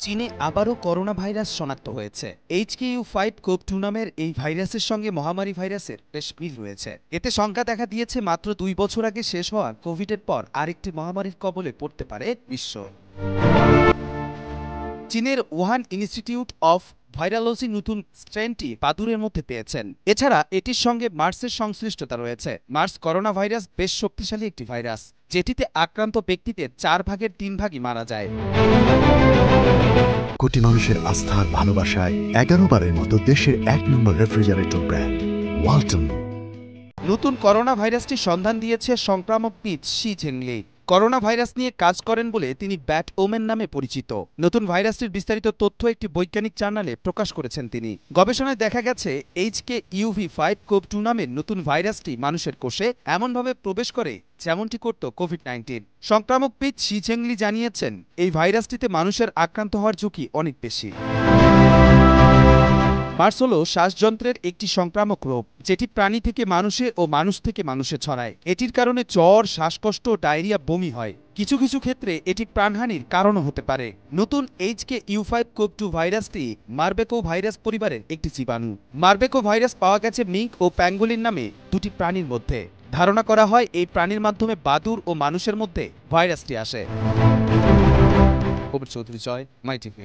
চীনে আবারও corona virus শনাক্ত হয়েছে। HKU5 নামের এই ভাইরাসের সঙ্গে মহামারী ভাইরাসের বেশ মিল রয়েছে। এতে শঙ্কা দেখা দিয়েছে মাত্র 2 বছর আগে শেষ হওয়া কোভিডের পর আরেকটি মহামারীর কবলে পড়তে পারে বিশ্ব। চীনের ওহান ইনস্টিটিউট অফ ভাইরালজি নতুন স্ট্রেনটি বাদুড়ের মধ্যে পেয়েছেন। এছাড়া এটির সঙ্গে মার্সের সংশ্লিষ্টতা রয়েছে। মার্স করোনা ভাইরাস বেশ শক্তিশালী একটি ভাইরাস, যেটিতে আক্রান্ত ব্যক্তিতে 4/3 মারা যায়। কোটি মানুষের আস্থার ভালোবাসায় 11 বারের মতো দেশের 1 নম্বর রেফ্রিজারেটর ব্র্যান্ড ওয়ালটন। নতুন করোনা ভাইরাসটির সন্ধান দিয়েছে সংক্রামকবিদ শি ঝেংলি। করোনা ভাইরাস নিয়ে কাজ করেন বলে তিনি ব্যাট ওমেন নামে পরিচিত। নতুন ভাইরাসটির বিস্তারিত তথ্য একটি বৈজ্ঞানিক জার্নালে প্রকাশ করেছেন তিনি। গবেষণায় দেখা গেছে HKUV5 নামের নতুন ভাইরাসটি মানুষের কোষে এমনভাবে প্রবেশ করে যেমনটি করত কোভিড-19। সংক্রামকবিদ শি ঝেংলি জানিয়েছেন, এই ভাইরাসটিতে মানুষের আক্রান্ত হওয়ার ঝুঁকি অনেক বেশি। মার্স হল শ্বাসযন্ত্রের একটি সংক্রামক রোগ, যেটি প্রাণী থেকে মানুষে ও মানুষ থেকে মানুষে ছড়ায়। এটির কারণে জ্বর, শ্বাসকষ্ট, ডায়রিয়া, বমি হয়। কিছু কিছু ক্ষেত্রে এটি প্রাণহানির কারণও হতে পারে। নতুন HKU5 ভাইরাসটি মারবেকো ভাইরাস পরিবারের একটি জীবাণু। মারবেকো ভাইরাস পাওয়া গেছে মিঙ্ক ও প্যাঙ্গোলিন নামে দুটি প্রাণীর মধ্যে। ধারণা করা হয় এই প্রাণীর মাধ্যমে বাদুড় ও মানুষের মধ্যে ভাইরাসটি আসে। কবির চৌধুরী, জয়, মাই টিভি।